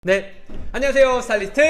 네, 안녕하세요. 스타일리스트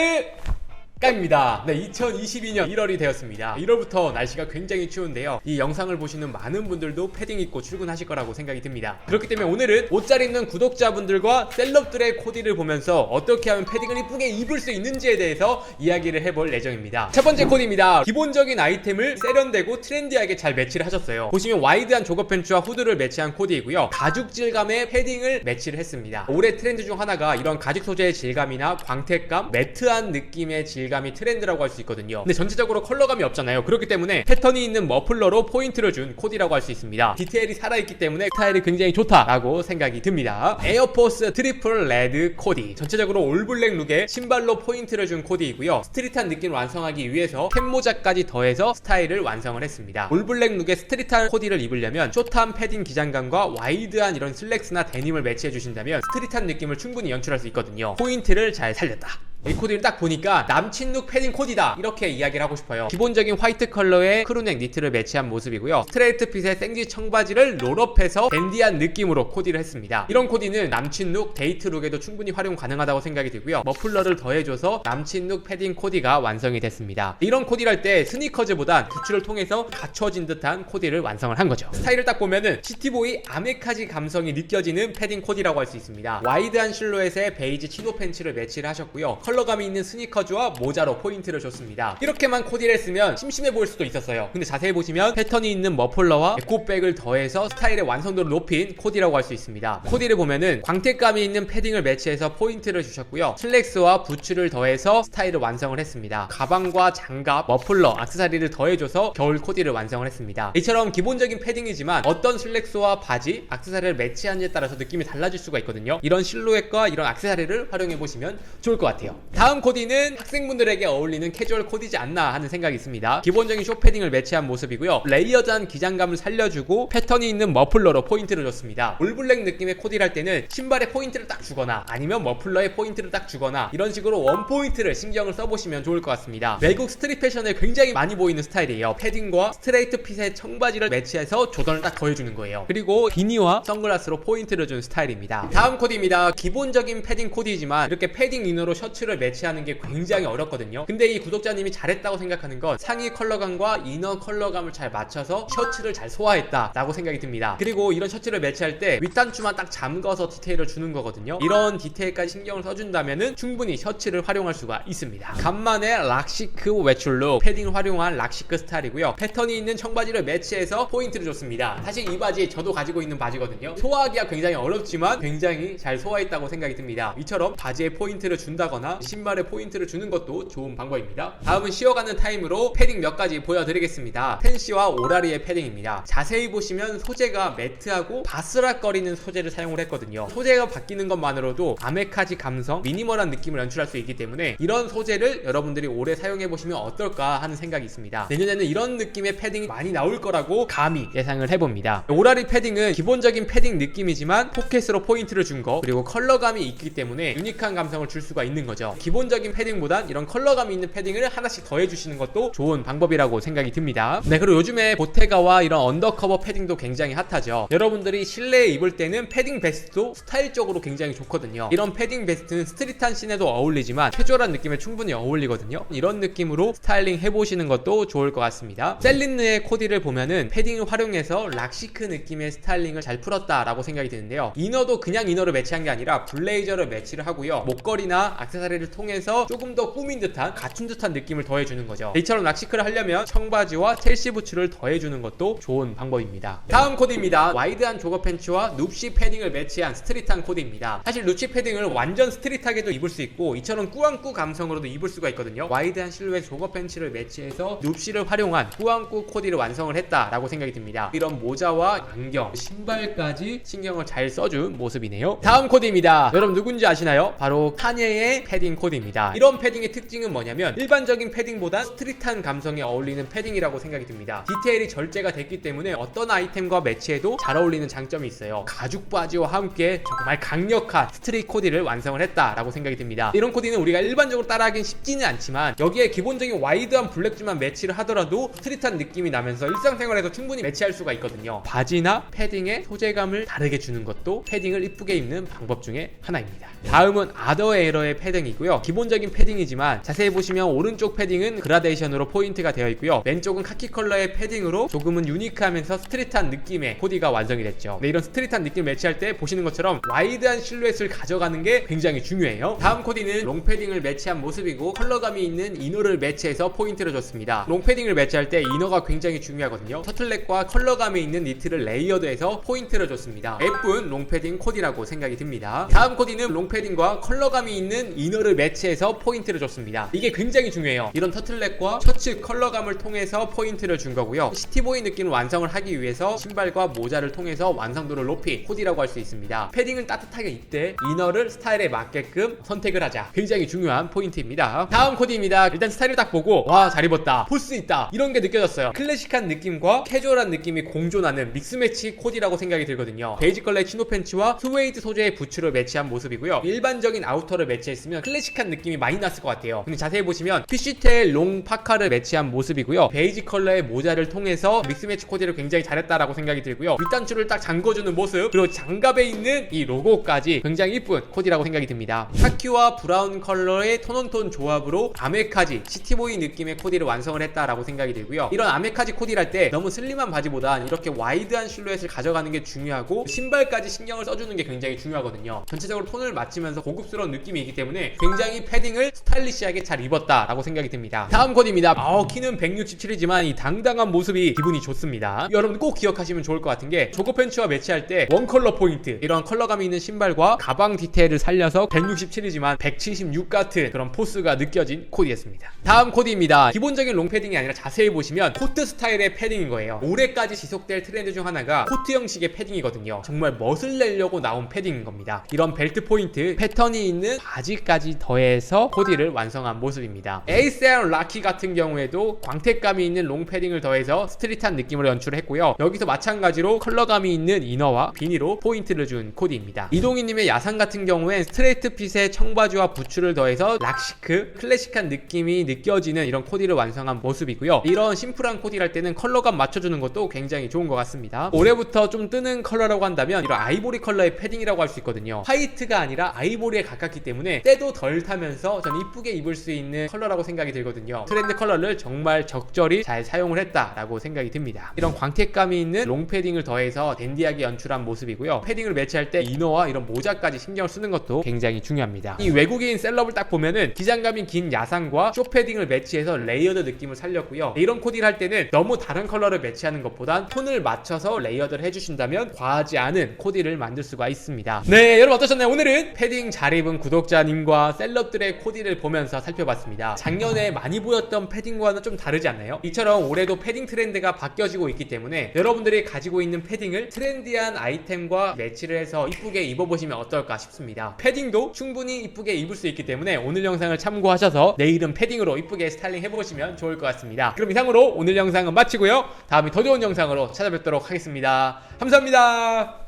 깡입니다. 네, 2022년 1월이 되었습니다. 1월부터 날씨가 굉장히 추운데요. 이 영상을 보시는 많은 분들도 패딩 입고 출근하실 거라고 생각이 듭니다. 그렇기 때문에 오늘은 옷 잘 입는 구독자분들과 셀럽들의 코디를 보면서 어떻게 하면 패딩을 이쁘게 입을 수 있는지에 대해서 이야기를 해볼 예정입니다. 첫 번째 코디입니다. 기본적인 아이템을 세련되고 트렌디하게 잘 매치를 하셨어요. 보시면 와이드한 조거 팬츠와 후드를 매치한 코디이고요. 가죽 질감의 패딩을 매치를 했습니다. 올해 트렌드 중 하나가 이런 가죽 소재의 질감이나 광택감, 매트한 느낌의 질감이 트렌드라고 할 수 있거든요. 근데 전체적으로 컬러감이 없잖아요. 그렇기 때문에 패턴이 있는 머플러로 포인트를 준 코디라고 할 수 있습니다. 디테일이 살아있기 때문에 스타일이 굉장히 좋다라고 생각이 듭니다. 에어포스 트리플 레드 코디, 전체적으로 올블랙 룩에 신발로 포인트를 준 코디이고요. 스트릿한 느낌을 완성하기 위해서 캡모자까지 더해서 스타일을 완성을 했습니다. 올블랙 룩에 스트릿한 코디를 입으려면 숏한 패딩 기장감과 와이드한 이런 슬랙스나 데님을 매치해 주신다면 스트릿한 느낌을 충분히 연출할 수 있거든요. 포인트를 잘 살렸다. 이 코디를 딱 보니까 남친룩 패딩 코디다 이렇게 이야기를 하고 싶어요. 기본적인 화이트 컬러의 크루넥 니트를 매치한 모습이고요. 스트레이트 핏의 생지 청바지를 롤업해서 댄디한 느낌으로 코디를 했습니다. 이런 코디는 남친룩, 데이트룩에도 충분히 활용 가능하다고 생각이 들고요. 머플러를 더해줘서 남친룩 패딩 코디가 완성이 됐습니다. 이런 코디를 할 때 스니커즈보단 부츠를 통해서 갖춰진 듯한 코디를 완성을 한 거죠. 스타일을 딱 보면은 시티보이 아메카지 감성이 느껴지는 패딩 코디라고 할 수 있습니다. 와이드한 실루엣의 베이지 치노 팬츠를 매치를 하셨고요. 컬러감이 있는 스니커즈와 모자로 포인트를 줬습니다. 이렇게만 코디를 했으면 심심해 보일 수도 있었어요. 근데 자세히 보시면 패턴이 있는 머플러와 에코백을 더해서 스타일의 완성도를 높인 코디라고 할 수 있습니다. 코디를 보면은 광택감이 있는 패딩을 매치해서 포인트를 주셨고요. 슬랙스와 부츠를 더해서 스타일을 완성을 했습니다. 가방과 장갑, 머플러, 액세서리를 더해줘서 겨울 코디를 완성을 했습니다. 이처럼 기본적인 패딩이지만 어떤 슬랙스와 바지, 액세서리를 매치하느냐에 따라서 느낌이 달라질 수가 있거든요. 이런 실루엣과 이런 액세서리를 활용해보시면 좋을 것 같아요. 다음 코디는 학생분들에게 어울리는 캐주얼 코디지 않나 하는 생각이 있습니다. 기본적인 숏패딩을 매치한 모습이고요. 레이어드한 기장감을 살려주고 패턴이 있는 머플러로 포인트를 줬습니다. 올블랙 느낌의 코디를 할 때는 신발에 포인트를 딱 주거나 아니면 머플러에 포인트를 딱 주거나 이런 식으로 원포인트를 신경을 써보시면 좋을 것 같습니다. 외국 스트릿 패션에 굉장히 많이 보이는 스타일이에요. 패딩과 스트레이트 핏의 청바지를 매치해서 조던을 딱 더해주는 거예요. 그리고 비니와 선글라스로 포인트를 준 스타일입니다. 다음 코디입니다. 기본적인 패딩 코디이지만 이렇게 패딩 이너로 셔츠를 매치하는 게 굉장히 어렵거든요. 근데 이 구독자님이 잘했다고 생각하는 건 상의 컬러감과 이너 컬러감을 잘 맞춰서 셔츠를 잘 소화했다 라고 생각이 듭니다. 그리고 이런 셔츠를 매치할 때 윗단추만 딱 잠궈서 디테일을 주는 거거든요. 이런 디테일까지 신경을 써준다면은 충분히 셔츠를 활용할 수가 있습니다. 간만에 락시크 외출룩, 패딩을 활용한 락시크 스타일이고요. 패턴이 있는 청바지를 매치해서 포인트를 줬습니다. 사실 이 바지 저도 가지고 있는 바지거든요. 소화하기가 굉장히 어렵지만 굉장히 잘 소화했다고 생각이 듭니다. 이처럼 바지에 포인트를 준다거나 신발에 포인트를 주는 것도 좋은 방법입니다. 다음은 쉬어가는 타임으로 패딩 몇 가지 보여드리겠습니다. 팬시와 오라리의 패딩입니다. 자세히 보시면 소재가 매트하고 바스락거리는 소재를 사용을 했거든요. 소재가 바뀌는 것만으로도 아메카지 감성, 미니멀한 느낌을 연출할 수 있기 때문에 이런 소재를 여러분들이 오래 사용해보시면 어떨까 하는 생각이 있습니다. 내년에는 이런 느낌의 패딩이 많이 나올 거라고 감히 예상을 해봅니다. 오라리 패딩은 기본적인 패딩 느낌이지만 포켓으로 포인트를 준 거, 그리고 컬러감이 있기 때문에 유니크한 감성을 줄 수가 있는 거죠. 기본적인 패딩보단 이런 컬러감이 있는 패딩을 하나씩 더해주시는 것도 좋은 방법이라고 생각이 듭니다. 네, 그리고 요즘에 보테가와 이런 언더커버 패딩도 굉장히 핫하죠. 여러분들이 실내에 입을 때는 패딩 베스트도 스타일적으로 굉장히 좋거든요. 이런 패딩 베스트는 스트릿한 씬에도 어울리지만 캐주얼한 느낌에 충분히 어울리거든요. 이런 느낌으로 스타일링 해보시는 것도 좋을 것 같습니다. 셀린느의 코디를 보면은 패딩을 활용해서 락시크 느낌의 스타일링을 잘 풀었다라고 생각이 드는데요. 이너도 그냥 이너를 매치한 게 아니라 블레이저를 매치를 하고요. 목걸이나 액세서리를 통해서 조금 더 꾸민 듯한, 갖춘 듯한 느낌을 더해주는 거죠. 이처럼 락시크를 하려면 청바지와 첼시 부츠를 더해주는 것도 좋은 방법입니다. 다음 코디입니다. 와이드한 조거 팬츠와 눕시 패딩을 매치한 스트릿한 코디입니다. 사실 눕시 패딩을 완전 스트릿하게도 입을 수 있고 이처럼 꾸안꾸 감성으로도 입을 수가 있거든요. 와이드한 실루엣 조거 팬츠를 매치해서 눕시를 활용한 꾸안꾸 코디를 완성을 했다라고 생각이 듭니다. 이런 모자와 안경, 신발까지 신경을 잘 써준 모습이네요. 다음 코디입니다. 여러분 누군지 아시나요? 바로 카니에의 패딩 패딩 코디입니다. 이런 패딩의 특징은 뭐냐면 일반적인 패딩보다 스트릿한 감성에 어울리는 패딩이라고 생각이 듭니다. 디테일이 절제가 됐기 때문에 어떤 아이템과 매치해도 잘 어울리는 장점이 있어요. 가죽 바지와 함께 정말 강력한 스트릿 코디를 완성을 했다라고 생각이 듭니다. 이런 코디는 우리가 일반적으로 따라하긴 쉽지는 않지만 여기에 기본적인 와이드한 블랙주만 매치를 하더라도 스트릿한 느낌이 나면서 일상생활에서 충분히 매치할 수가 있거든요. 바지나 패딩의 소재감을 다르게 주는 것도 패딩을 이쁘게 입는 방법 중에 하나입니다. 다음은 아더에러의 패딩이고요. 기본적인 패딩이지만 자세히 보시면 오른쪽 패딩은 그라데이션으로 포인트가 되어 있고요. 왼쪽은 카키 컬러의 패딩으로 조금은 유니크하면서 스트릿한 느낌의 코디가 완성이 됐죠. 네, 이런 스트릿한 느낌 매치할 때 보시는 것처럼 와이드한 실루엣을 가져가는 게 굉장히 중요해요. 다음 코디는 롱패딩을 매치한 모습이고 컬러감이 있는 이너를 매치해서 포인트를 줬습니다. 롱패딩을 매치할 때 이너가 굉장히 중요하거든요. 터틀넥과 컬러감이 있는 니트를 레이어드해서 포인트를 줬습니다. 예쁜 롱패딩 코디라고 생각이 듭니다. 다음 코디는 롱패딩과 컬러감이 있는 이너를 매치해서 포인트를 줬습니다. 이게 굉장히 중요해요. 이런 터틀넥과 셔츠 컬러감을 통해서 포인트를 준 거고요. 시티보이 느낌을 완성을 하기 위해서 신발과 모자를 통해서 완성도를 높인 코디라고 할 수 있습니다. 패딩을 따뜻하게 입되 이너를 스타일에 맞게끔 선택을 하자. 굉장히 중요한 포인트입니다. 다음 코디입니다. 일단 스타일을 딱 보고 와, 잘 입었다, 포스 있다, 이런 게 느껴졌어요. 클래식한 느낌과 캐주얼한 느낌이 공존하는 믹스매치 코디라고 생각이 들거든요. 베이지 컬러의 치노 팬츠와 스웨이드 소재의 부츠를 매치한 모습이고요. 일반적인 아우터를 매치했으면 클래식한 느낌이 많이 났을 것 같아요. 근데 자세히 보시면 피쉬테일 롱 파카를 매치한 모습이고요. 베이지 컬러의 모자를 통해서 믹스매치 코디를 굉장히 잘했다라고 생각이 들고요. 윗단추를 딱 잠궈주는 모습, 그리고 장갑에 있는 이 로고까지 굉장히 이쁜 코디라고 생각이 듭니다. 카키와 브라운 컬러의 톤온톤 조합으로 아메카지, 시티보이 느낌의 코디를 완성을 했다라고 생각이 들고요. 이런 아메카지 코디를 할 때 너무 슬림한 바지보단 이렇게 와이드한 실루엣을 가져가는 게 중요하고 신발까지 신경을 써주는 게 굉장히 중요하거든요. 전체적으로 톤을 맞추면서 고급스러운 느낌이 있기 때문에 굉장히 패딩을 스타일리시하게 잘 입었다라고 생각이 듭니다. 다음 코디입니다. 키는 167이지만 이 당당한 모습이 기분이 좋습니다. 여러분 꼭 기억하시면 좋을 것 같은 게 조거 팬츠와 매치할 때 원컬러 포인트, 이런 컬러감이 있는 신발과 가방 디테일을 살려서 167이지만 176 같은 그런 포스가 느껴진 코디였습니다. 다음 코디입니다. 기본적인 롱패딩이 아니라 자세히 보시면 코트 스타일의 패딩인 거예요. 올해까지 지속될 트렌드 중 하나가 코트 형식의 패딩이거든요. 정말 멋을 내려고 나온 패딩인 겁니다. 이런 벨트 포인트, 패턴이 있는 바지까지 더해서 코디를 완성한 모습입니다. 에이스앤 라키 같은 경우에도 광택감이 있는 롱패딩을 더해서 스트릿한 느낌으로 연출을 했고요. 여기서 마찬가지로 컬러감이 있는 이너와 비니로 포인트를 준 코디입니다. 이동희님의 야상 같은 경우엔 스트레이트 핏의 청바지와 부츠를 더해서 락시크, 클래식한 느낌이 느껴지는 이런 코디를 완성한 모습이고요. 이런 심플한 코디를 할 때는 컬러감 맞춰주는 것도 굉장히 좋은 것 같습니다. 올해부터 좀 뜨는 컬러라고 한다면 이런 아이보리 컬러의 패딩이라고 할 수 있거든요. 화이트가 아니라 아이보리에 가깝기 때문에 때도 덜 타면서 전 이쁘게 입을 수 있는 컬러라고 생각이 들거든요. 트렌드 컬러를 정말 적절히 잘 사용을 했다라고 생각이 듭니다. 이런 광택감이 있는 롱패딩을 더해서 댄디하게 연출한 모습이고요. 패딩을 매치할 때 이너와 이런 모자까지 신경을 쓰는 것도 굉장히 중요합니다. 이 외국인 셀럽을 딱 보면은 기장감이 긴 야상과 쇼패딩을 매치해서 레이어드 느낌을 살렸고요. 이런 코디를 할 때는 너무 다른 컬러를 매치하는 것보단 톤을 맞춰서 레이어드를 해주신다면 과하지 않은 코디를 만들 수가 있습니다. 네, 여러분 어떠셨나요? 오늘은 패딩 잘 입은 구독자님과 셀럽들의 코디를 보면서 살펴봤습니다. 작년에 많이 보였던 패딩과는 좀 다르지 않나요? 이처럼 올해도 패딩 트렌드가 바뀌어지고 있기 때문에 여러분들이 가지고 있는 패딩을 트렌디한 아이템과 매치를 해서 이쁘게 입어보시면 어떨까 싶습니다. 패딩도 충분히 이쁘게 입을 수 있기 때문에 오늘 영상을 참고하셔서 내일은 패딩으로 이쁘게 스타일링 해보시면 좋을 것 같습니다. 그럼 이상으로 오늘 영상은 마치고요. 다음에 더 좋은 영상으로 찾아뵙도록 하겠습니다. 감사합니다.